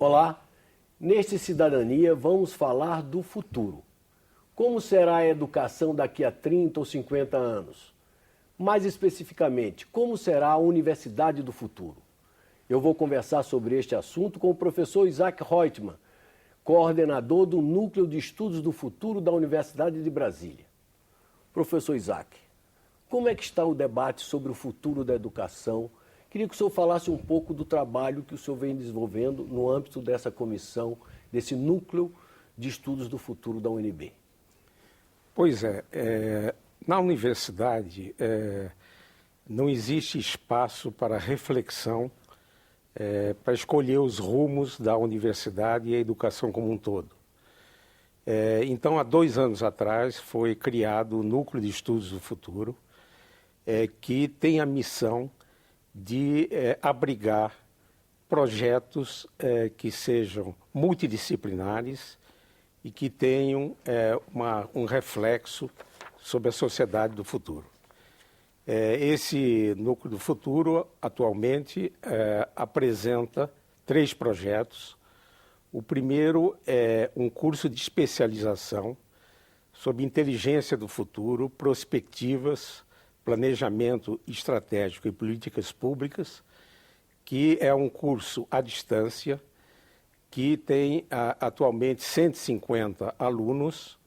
Olá, neste Cidadania vamos falar do futuro. Como será a educação daqui a 30 ou 50 anos? Mais especificamente, como será a universidade do futuro? Eu vou conversar sobre este assunto com o professor Isaac Reutemann, coordenador do Núcleo de Estudos do Futuro da Universidade de Brasília. Professor Isaac, como é que está o debate sobre o futuro da educação? Queria que o senhor falasse um pouco do trabalho que o senhor vem desenvolvendo no âmbito dessa comissão, desse Núcleo de Estudos do Futuro da UNB. Pois na universidade não existe espaço para reflexão para escolher os rumos da universidade e a educação como um todo. Então, há 2 anos atrás, foi criado o Núcleo de Estudos do Futuro, que tem a missão de abrigar projetos que sejam multidisciplinares e que tenham um reflexo sobre a sociedade do futuro. Esse Núcleo do Futuro, atualmente, apresenta 3 projetos. O primeiro é um curso de especialização sobre inteligência do futuro, prospectivas, planejamento estratégico e políticas públicas, que é um curso à distância, que tem atualmente 150 alunos,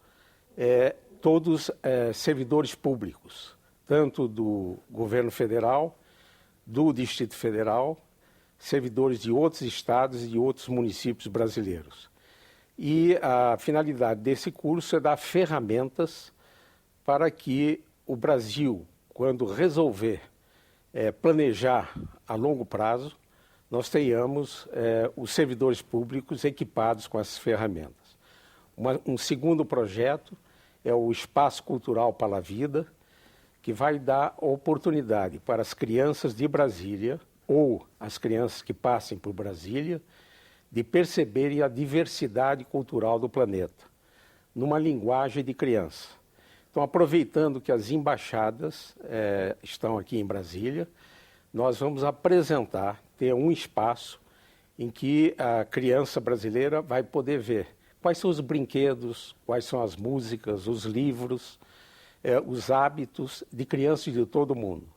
todos servidores públicos, tanto do governo federal, do Distrito Federal, servidores de outros estados e de outros municípios brasileiros. E a finalidade desse curso é dar ferramentas para que o Brasil, quando resolver planejar a longo prazo, nós tenhamos os servidores públicos equipados com essas ferramentas. Um segundo projeto é o Espaço Cultural para a Vida, que vai dar oportunidade para as crianças de Brasília ou as crianças que passem por Brasília de perceberem a diversidade cultural do planeta, numa linguagem de criança. Então, aproveitando que as embaixadas estão aqui em Brasília, nós vamos ter um espaço em que a criança brasileira vai poder ver quais são os brinquedos, quais são as músicas, os livros, os hábitos de crianças de todo o mundo.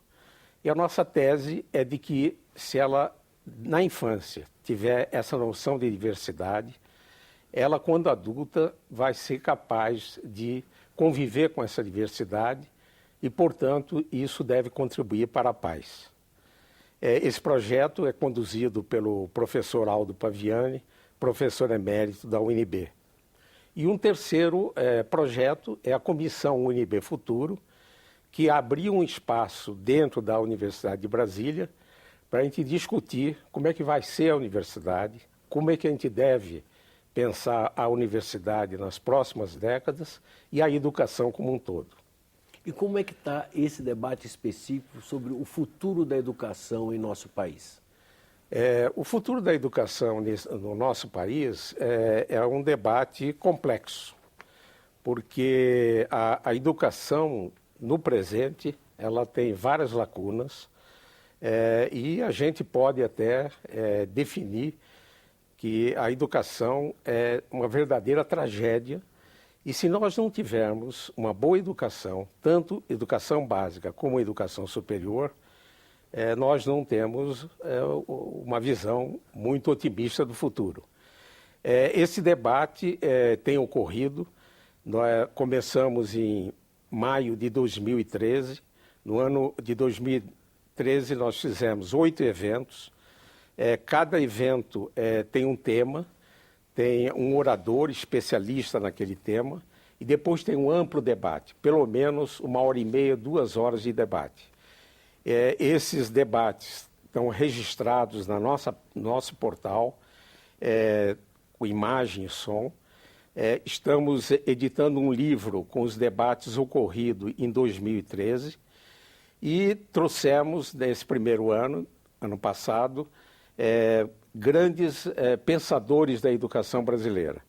E a nossa tese é de que, se ela, na infância, tiver essa noção de diversidade, ela, quando adulta, vai ser capaz de conviver com essa diversidade e, portanto, isso deve contribuir para a paz. Esse projeto é conduzido pelo professor Aldo Paviani, professor emérito da UNB. E um terceiro projeto é a Comissão UNB Futuro, que abriu um espaço dentro da Universidade de Brasília para a gente discutir como é que vai ser a universidade, como é que a gente deve pensar a universidade nas próximas décadas e a educação como um todo. E como é que está esse debate específico sobre o futuro da educação em nosso país? O futuro da educação no nosso país é um debate complexo, porque a educação no presente ela tem várias lacunas e a gente pode até definir que a educação é uma verdadeira tragédia. E se nós não tivermos uma boa educação, tanto educação básica como educação superior, nós não temos uma visão muito otimista do futuro. Esse debate tem ocorrido. Nós começamos em maio de 2013. No ano de 2013, nós fizemos 8 eventos. Cada evento tem um tema, tem um orador especialista naquele tema e depois tem um amplo debate, pelo menos 1h30, 2 horas de debate. Esses debates estão registrados na nosso portal, com imagem e som. Estamos editando um livro com os debates ocorridos em 2013 e trouxemos, nesse primeiro ano passado, grandes pensadores da educação brasileira.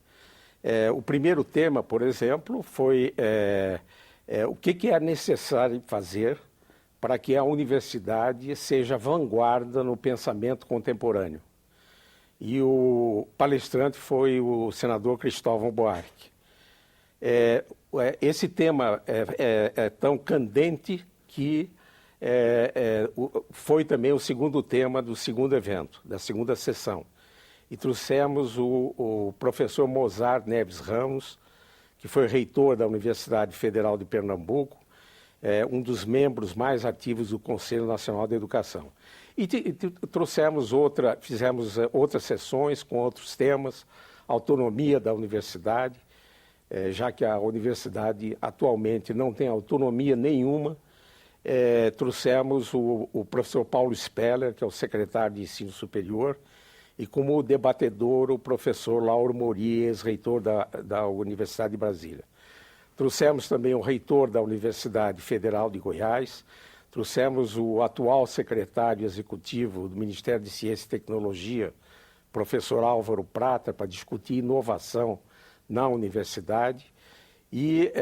O primeiro tema, por exemplo, foi o que é necessário fazer para que a universidade seja vanguarda no pensamento contemporâneo. e o palestrante foi o senador Cristóvão Buarque. Esse tema é tão candente que foi também o segundo tema do segundo evento, da segunda sessão. E trouxemos o professor Mozart Neves Ramos, que foi reitor da Universidade Federal de Pernambuco, um dos membros mais ativos do Conselho Nacional de Educação. E fizemos outras sessões com outros temas, autonomia da universidade, já que a universidade atualmente não tem autonomia nenhuma. Trouxemos o professor Paulo Speller, que é o secretário de Ensino Superior, e como debatedor o professor Lauro Mori, ex-reitor da Universidade de Brasília. Trouxemos também o reitor da Universidade Federal de Goiás, trouxemos o atual secretário executivo do Ministério de Ciência e Tecnologia, professor Álvaro Prata, para discutir inovação na universidade. E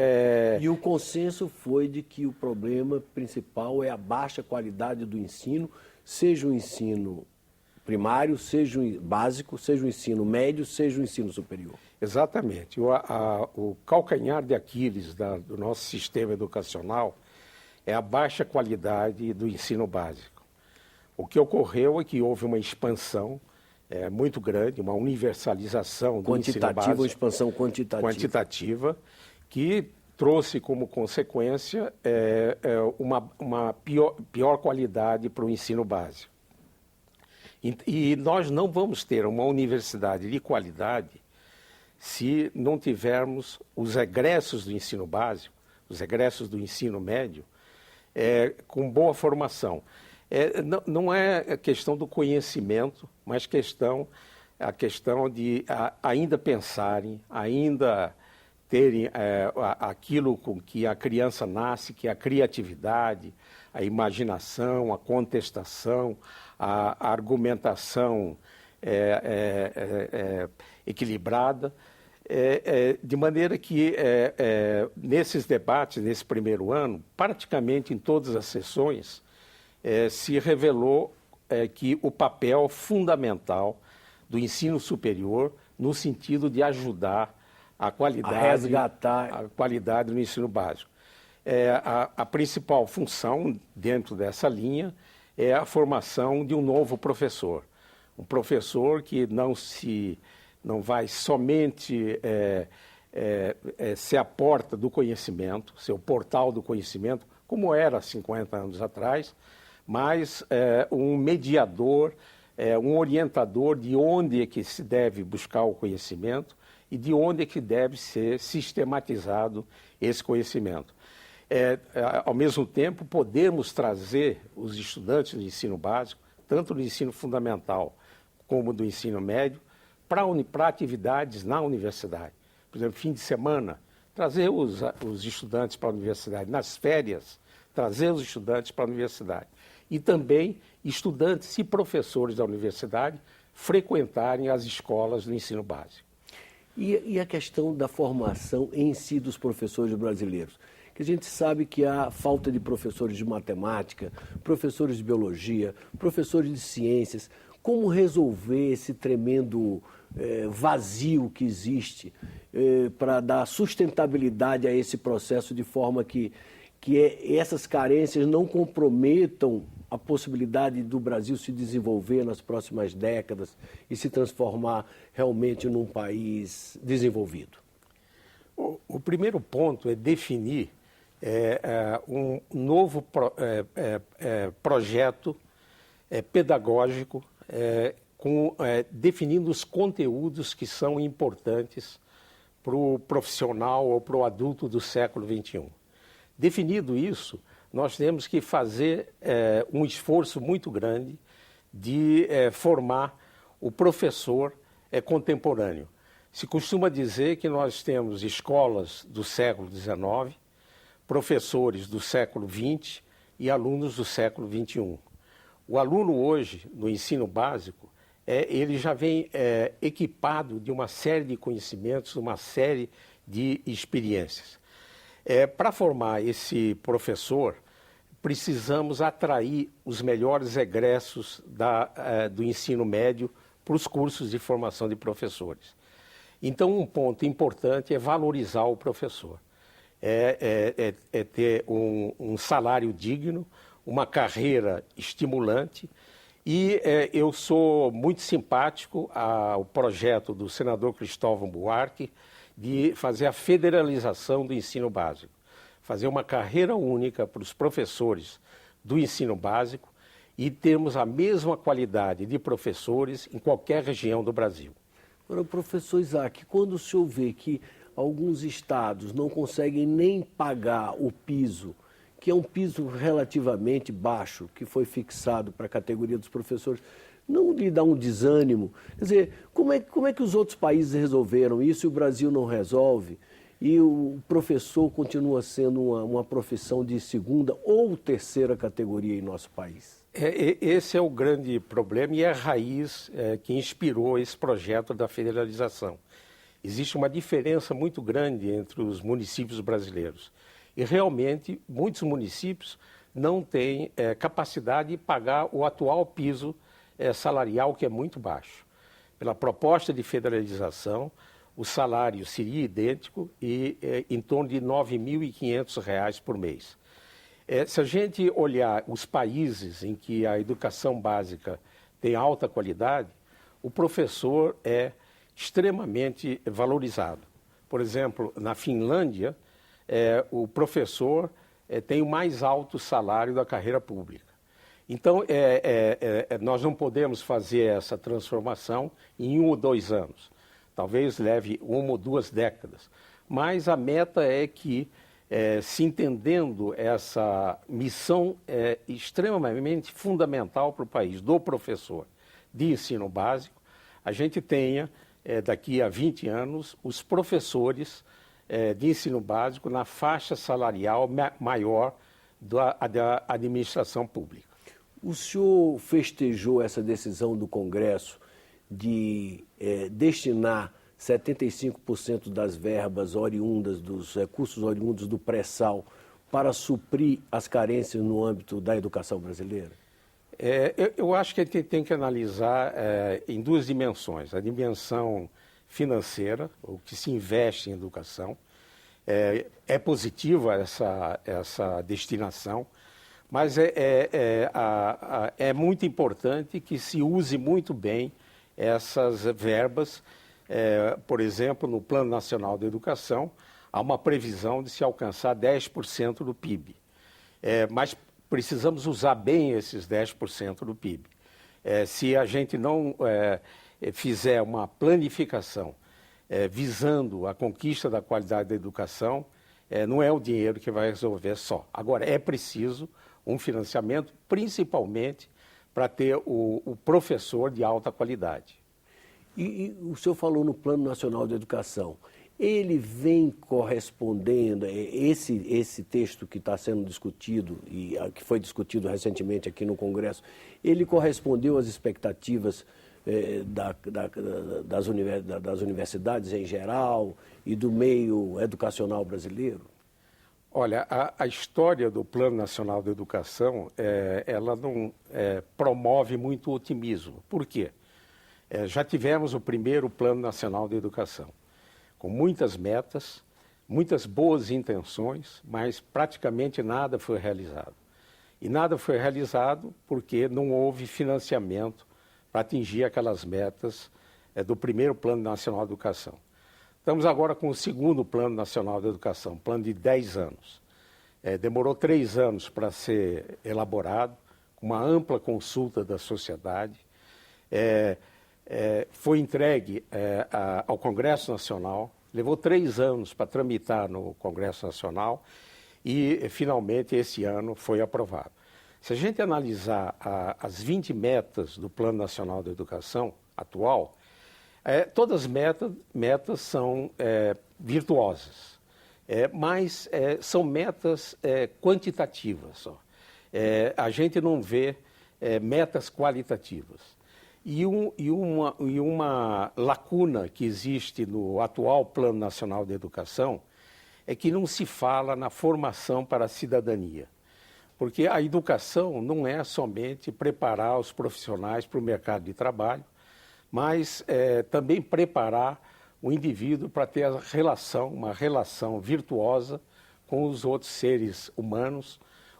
o consenso foi de que o problema principal é a baixa qualidade do ensino, seja o ensino primário, seja o básico, seja o ensino médio, seja o ensino superior. Exatamente. O calcanhar de Aquiles do nosso sistema educacional é a baixa qualidade do ensino básico. O que ocorreu é que houve uma expansão muito grande, uma universalização do ensino básico. Quantitativa ou expansão quantitativa? Quantitativa, que trouxe como consequência uma pior qualidade para o ensino básico. E nós não vamos ter uma universidade de qualidade se não tivermos os egressos do ensino básico, os egressos do ensino médio, com boa formação. Não é questão do conhecimento, mas a questão de ainda pensarem, ainda terem aquilo com que a criança nasce, que é a criatividade, a imaginação, a contestação, a argumentação equilibrada, de maneira que nesses debates, nesse primeiro ano, praticamente em todas as sessões, se revelou que o papel fundamental do ensino superior no sentido de ajudar a qualidade no ensino básico. A principal função dentro dessa linha é a formação de um novo professor. Um professor que não vai somente ser a porta do conhecimento, ser o portal do conhecimento, como era há 50 anos atrás, mas um mediador, um orientador de onde é que se deve buscar o conhecimento e de onde é que deve ser sistematizado esse conhecimento. Ao mesmo tempo, podemos trazer os estudantes do ensino básico, tanto do ensino fundamental como do ensino médio, para atividades na universidade. Por exemplo, fim de semana, trazer os estudantes para a universidade. Nas férias, trazer os estudantes para a universidade. E também estudantes e professores da universidade frequentarem as escolas do ensino básico. E a questão da formação em si dos professores brasileiros? Que a gente sabe que há falta de professores de matemática, professores de biologia, professores de ciências. Como resolver esse tremendo vazio que existe para dar sustentabilidade a esse processo de forma que essas carências não comprometam a possibilidade do Brasil se desenvolver nas próximas décadas e se transformar realmente num país desenvolvido? O primeiro ponto é definir um novo projeto pedagógico definindo os conteúdos que são importantes para o profissional ou para o adulto do século XXI. Definido isso, nós temos que fazer um esforço muito grande de formar o professor contemporâneo. Se costuma dizer que nós temos escolas do século XIX, professores do século XX e alunos do século XXI. O aluno hoje, no ensino básico, ele já vem equipado de uma série de conhecimentos, uma série de experiências. Para formar esse professor, precisamos atrair os melhores egressos do ensino médio para os cursos de formação de professores. Então, um ponto importante é valorizar o professor, é ter um salário digno, uma carreira estimulante. E eu sou muito simpático ao projeto do senador Cristóvão Buarque de fazer a federalização do ensino básico, fazer uma carreira única para os professores do ensino básico e termos a mesma qualidade de professores em qualquer região do Brasil. Agora, professor Isaac, quando o senhor vê que alguns estados não conseguem nem pagar o piso, que é um piso relativamente baixo, que foi fixado para a categoria dos professores, não lhe dá um desânimo? Quer dizer, como é que os outros países resolveram isso e o Brasil não resolve? E o professor continua sendo uma profissão de segunda ou terceira categoria em nosso país? Esse é o grande problema e é a raiz que inspirou esse projeto da federalização. Existe uma diferença muito grande entre os municípios brasileiros. E realmente muitos municípios não têm capacidade de pagar o atual piso salarial, que é muito baixo. Pela proposta de federalização, o salário seria idêntico e em torno de R$ 9.500 por mês. Se a gente olhar os países em que a educação básica tem alta qualidade, o professor é extremamente valorizado. Por exemplo, na Finlândia, o professor tem o mais alto salário da carreira pública. Então, nós não podemos fazer essa transformação em 1 ou 2 anos. Talvez leve 1 ou 2 décadas. Mas a meta é que, se entendendo essa missão extremamente fundamental para o país, do professor de ensino básico, a gente tenha, daqui a 20 anos, os professores de ensino básico na faixa salarial maior da administração pública. O senhor festejou essa decisão do Congresso de destinar 75% das verbas oriundas, dos recursos oriundos do pré-sal, para suprir as carências no âmbito da educação brasileira? Eu acho que a gente tem que analisar em 2 dimensões. A dimensão financeira, o que se investe em educação. É positiva essa destinação, mas é muito importante que se use muito bem essas verbas. Por exemplo, no Plano Nacional de Educação, há uma previsão de se alcançar 10% do PIB. Mas precisamos usar bem esses 10% do PIB. Se a gente não fizer uma planificação visando a conquista da qualidade da educação, não é o dinheiro que vai resolver só. Agora, é preciso um financiamento, principalmente para ter o professor de alta qualidade. E o senhor falou no Plano Nacional de Educação. Ele vem correspondendo, esse texto que está sendo discutido e que foi discutido recentemente aqui no Congresso, ele correspondeu às expectativas das universidades em geral e do meio educacional brasileiro? Olha, a história do Plano Nacional de Educação, ela não promove muito otimismo. Por quê? Já tivemos o primeiro Plano Nacional de Educação, com muitas metas, muitas boas intenções, mas praticamente nada foi realizado. E nada foi realizado porque não houve financiamento para atingir aquelas metas do primeiro Plano Nacional de Educação. Estamos agora com o segundo Plano Nacional de Educação, plano de 10 anos. Demorou 3 anos para ser elaborado, com uma ampla consulta da sociedade. Foi entregue ao Congresso Nacional, levou 3 anos para tramitar no Congresso Nacional e, finalmente, esse ano foi aprovado. Se a gente analisar as 20 metas do Plano Nacional de Educação atual, todas as metas são virtuosas, mas são metas quantitativas só. A gente não vê metas qualitativas. E uma lacuna que existe no atual Plano Nacional de Educação é que não se fala na formação para a cidadania. Porque a educação não é somente preparar os profissionais para o mercado de trabalho, mas também preparar o indivíduo para ter uma relação virtuosa com os outros seres humanos,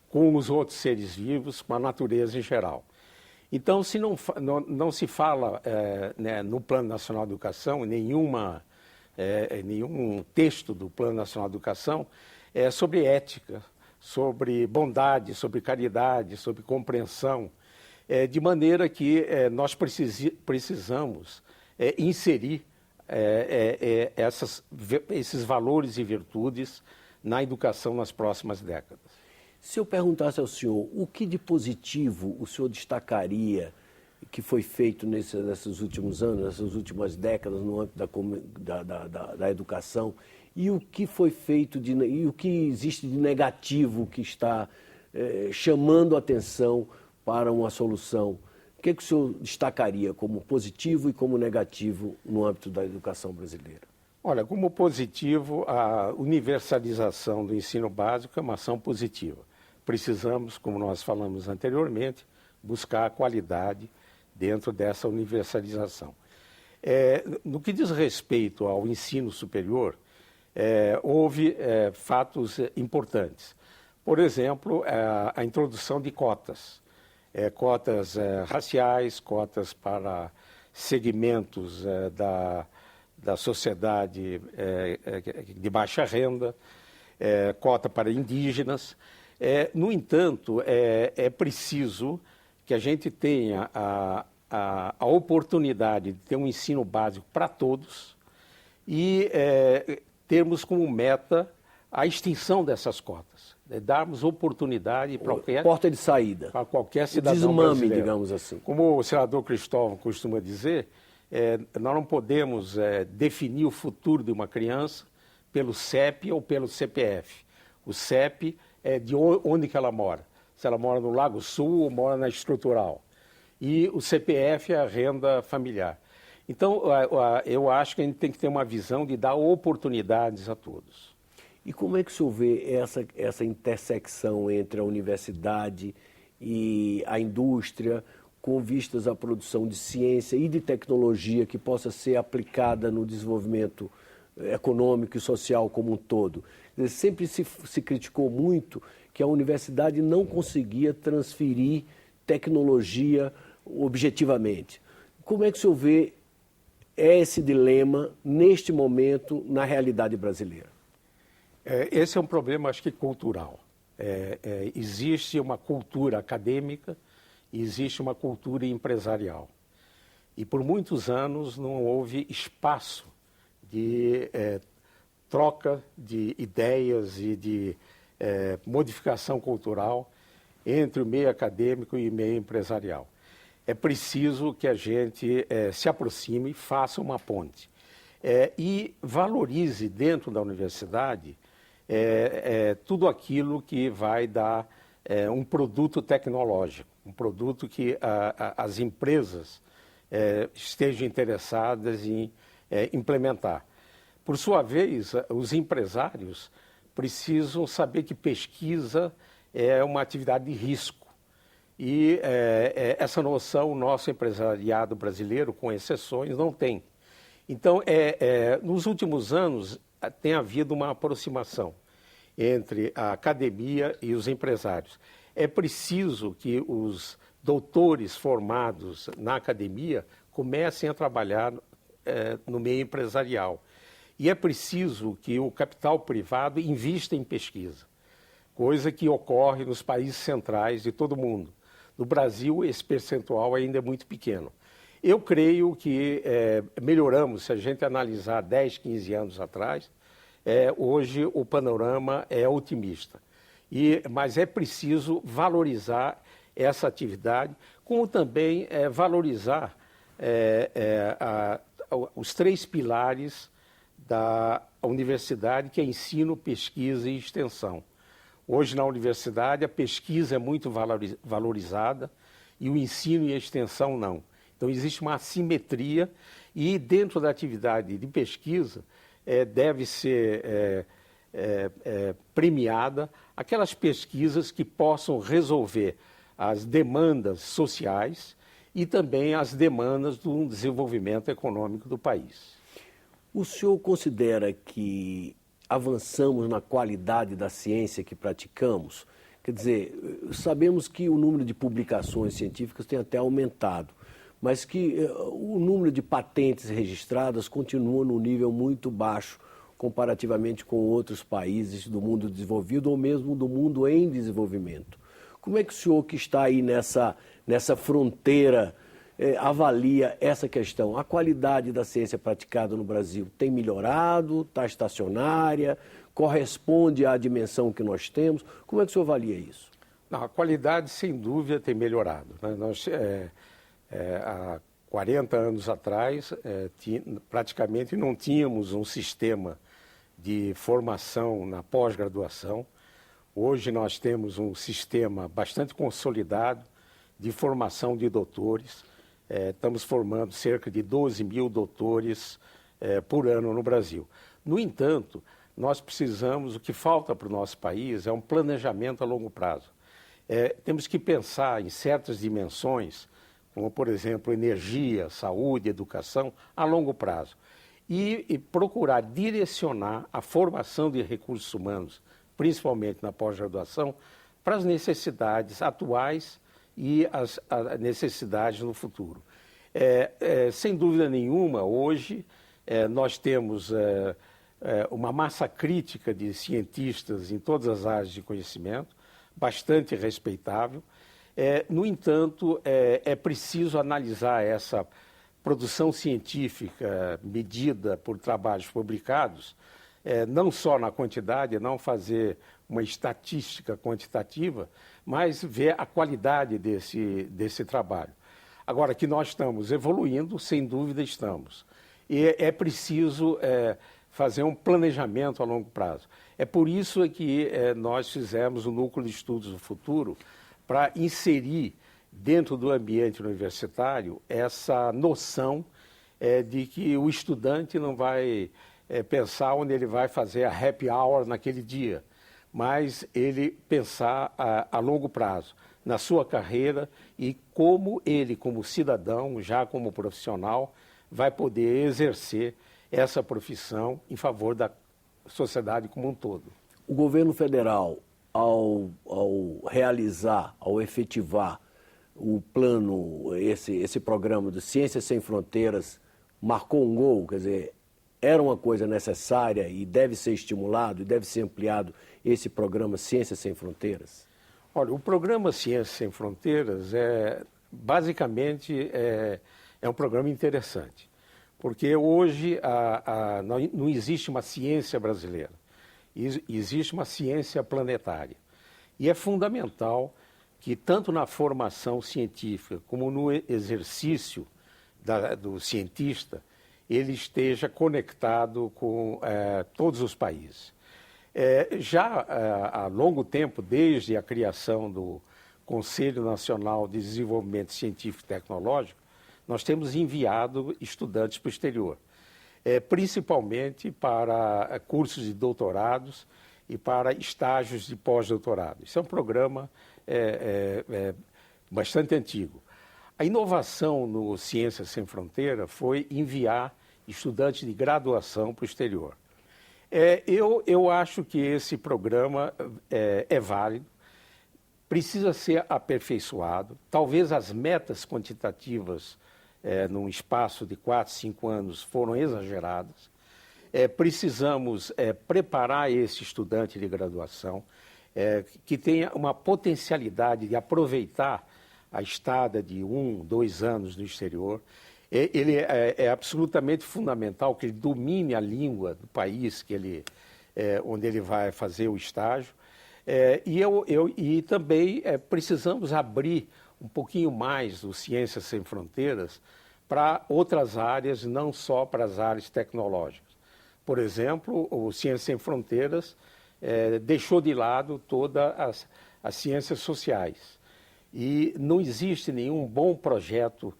com os outros seres vivos, com a natureza em geral. Então, se não se fala né, no Plano Nacional de Educação, nenhum texto do Plano Nacional de Educação sobre ética, sobre bondade, sobre caridade, sobre compreensão, de maneira que nós precisamos inserir esses valores e virtudes na educação nas próximas décadas. Se eu perguntasse ao senhor o que de positivo o senhor destacaria que foi feito nesses últimos anos, nessas últimas décadas no âmbito da educação, e o que foi feito e o que existe de negativo que está chamando a atenção para uma solução, o que o senhor destacaria como positivo e como negativo no âmbito da educação brasileira? Olha, como positivo, a universalização do ensino básico é uma ação positiva. Precisamos, como nós falamos anteriormente, buscar a qualidade dentro dessa universalização. No que diz respeito ao ensino superior, houve fatos importantes. Por exemplo, a introdução de cotas. Cotas raciais, cotas para segmentos da sociedade de baixa renda, cota para indígenas. No entanto, é preciso que a gente tenha a oportunidade de ter um ensino básico para todos e termos como meta a extinção dessas cotas. Darmos oportunidade para porta de saída para qualquer cidadão desmame, brasileiro. Digamos assim. Como o senador Cristóvão costuma dizer, nós não podemos definir o futuro de uma criança pelo CEP ou pelo CPF. O CEP é de onde que ela mora. Se ela mora no Lago Sul ou mora na Estrutural. E o CPF é a renda familiar. Então, eu acho que a gente tem que ter uma visão de dar oportunidades a todos. E como é que o senhor vê essa intersecção entre a universidade e a indústria, com vistas à produção de ciência e de tecnologia que possa ser aplicada no desenvolvimento econômico e social como um todo? Sempre se criticou muito que a universidade não conseguia transferir tecnologia objetivamente. Como é que o senhor vê esse dilema neste momento na realidade brasileira? Esse é um problema, acho que, cultural. Existe uma cultura acadêmica e existe uma cultura empresarial. E por muitos anos não houve espaço de troca de ideias e de modificação cultural entre o meio acadêmico e o meio empresarial. É preciso que a gente se aproxime, faça uma ponte e valorize dentro da universidade tudo aquilo que vai dar um produto tecnológico, um produto que as empresas estejam interessadas em implementar. Por sua vez, os empresários precisam saber que pesquisa é uma atividade de risco. E essa noção o nosso empresariado brasileiro, com exceções, não tem. Então, nos últimos anos, tem havido uma aproximação entre a academia e os empresários. É preciso que os doutores formados na academia comecem a trabalhar no meio empresarial. E é preciso que o capital privado invista em pesquisa, coisa que ocorre nos países centrais de todo o mundo. No Brasil, esse percentual ainda é muito pequeno. Eu creio que melhoramos, se a gente analisar 10, 15 anos atrás, hoje o panorama é otimista. Mas é preciso valorizar essa atividade, como também valorizar os três pilares da universidade, que é ensino, pesquisa e extensão. Hoje, na universidade, a pesquisa é muito valorizada e o ensino e a extensão não. Então, existe uma assimetria e, dentro da atividade de pesquisa, deve ser premiada aquelas pesquisas que possam resolver as demandas sociais e também as demandas do desenvolvimento econômico do país. O senhor considera que avançamos na qualidade da ciência que praticamos? Quer dizer, sabemos que o número de publicações científicas tem até aumentado, mas que o número de patentes registradas continua num nível muito baixo comparativamente com outros países do mundo desenvolvido ou mesmo do mundo em desenvolvimento. Como é que o senhor, que está aí nessa fronteira, avalia essa questão? A qualidade da ciência praticada no Brasil tem melhorado, está estacionária, corresponde à dimensão que nós temos? Como é que o senhor avalia isso? Não, a qualidade, sem dúvida, tem melhorado, né? Nós, há 40 anos atrás, praticamente não tínhamos um sistema de formação na pós-graduação. Hoje nós temos um sistema bastante consolidado de formação de doutores. Estamos formando cerca de 12 mil doutores por ano no Brasil. No entanto, nós precisamos, o que falta para o nosso país é um planejamento a longo prazo. Temos que pensar em certas dimensões, como, por exemplo, energia, saúde, educação, a longo prazo. E procurar direcionar a formação de recursos humanos, principalmente na pós-graduação, para as necessidades atuais e as necessidades no futuro. Sem dúvida nenhuma, hoje nós temos uma massa crítica de cientistas em todas as áreas de conhecimento, bastante respeitável. No entanto, é preciso analisar essa produção científica medida por trabalhos publicados, não só na quantidade, não fazer uma estatística quantitativa, mas ver a qualidade desse trabalho. Agora, que nós estamos evoluindo, sem dúvida estamos. E é preciso fazer um planejamento a longo prazo. É por isso que nós fizemos o Núcleo de Estudos do Futuro, para inserir dentro do ambiente universitário essa noção de que o estudante não vai pensar onde ele vai fazer a happy hour naquele dia, mas ele pensar a longo prazo, na sua carreira e como ele, como cidadão, já como profissional, vai poder exercer essa profissão em favor da sociedade como um todo. O governo federal, ao realizar, ao efetivar o plano, esse programa de Ciências Sem Fronteiras, marcou um gol, quer dizer, era uma coisa necessária e deve ser estimulado e deve ser ampliado esse programa Ciências Sem Fronteiras? Olha, o programa Ciências Sem Fronteiras basicamente é um programa interessante, porque hoje não existe uma ciência brasileira, existe uma ciência planetária. E é fundamental que, tanto na formação científica como no exercício do cientista, ele esteja conectado com todos os países. Já há longo tempo, desde a criação do Conselho Nacional de Desenvolvimento Científico e Tecnológico, nós temos enviado estudantes para o exterior, principalmente para cursos de doutorados e para estágios de pós-doutorado. Isso é um programa bastante antigo. A inovação no Ciências Sem Fronteira foi enviar estudantes de graduação para o exterior. Eu acho que esse programa é válido, precisa ser aperfeiçoado. Talvez as metas quantitativas num espaço de 4, 5 anos foram exageradas. Precisamos preparar esse estudante de graduação que tenha uma potencialidade de aproveitar a estada de 1, 2 anos no exterior. Ele é absolutamente fundamental que ele domine a língua do país onde ele vai fazer o estágio. E também precisamos abrir um pouquinho mais o Ciências Sem Fronteiras para outras áreas, não só para as áreas tecnológicas. Por exemplo, o Ciências Sem Fronteiras deixou de lado todas as ciências sociais. E não existe nenhum bom projeto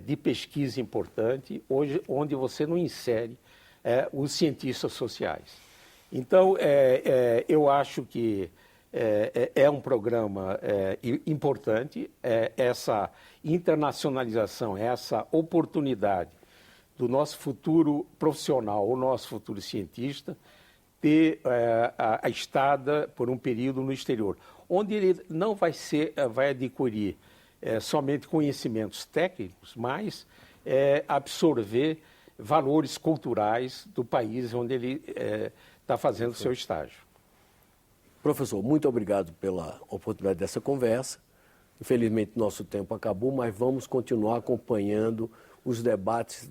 de pesquisa importante hoje onde você não insere os cientistas sociais. Então, eu acho que é um programa importante, essa internacionalização, essa oportunidade do nosso futuro profissional, o nosso futuro cientista, ter a estada por um período no exterior, onde ele não vai adquirir somente conhecimentos técnicos, mas absorver valores culturais do país onde ele está fazendo o seu estágio. Professor, muito obrigado pela oportunidade dessa conversa. Infelizmente, nosso tempo acabou, mas vamos continuar acompanhando os debates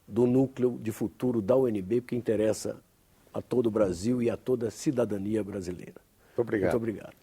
do núcleo de futuro da UNB, porque interessa a todo o Brasil e a toda a cidadania brasileira. Muito obrigado. Muito obrigado.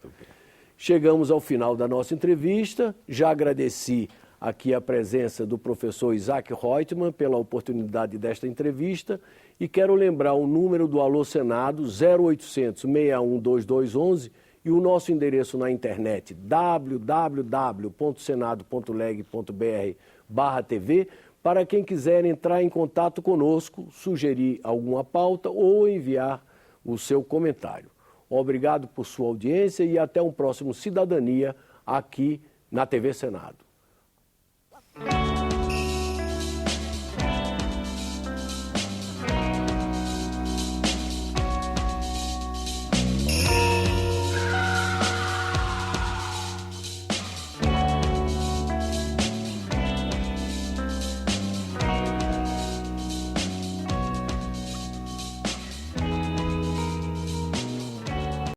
Chegamos ao final da nossa entrevista. Já agradeci aqui a presença do professor Isaac Reutemann pela oportunidade desta entrevista e quero lembrar o número do Alô Senado 0800 61 2211 e o nosso endereço na internet www.senado.leg.br/TV para quem quiser entrar em contato conosco, sugerir alguma pauta ou enviar o seu comentário. Obrigado por sua audiência e até um próximo Cidadania aqui na TV Senado.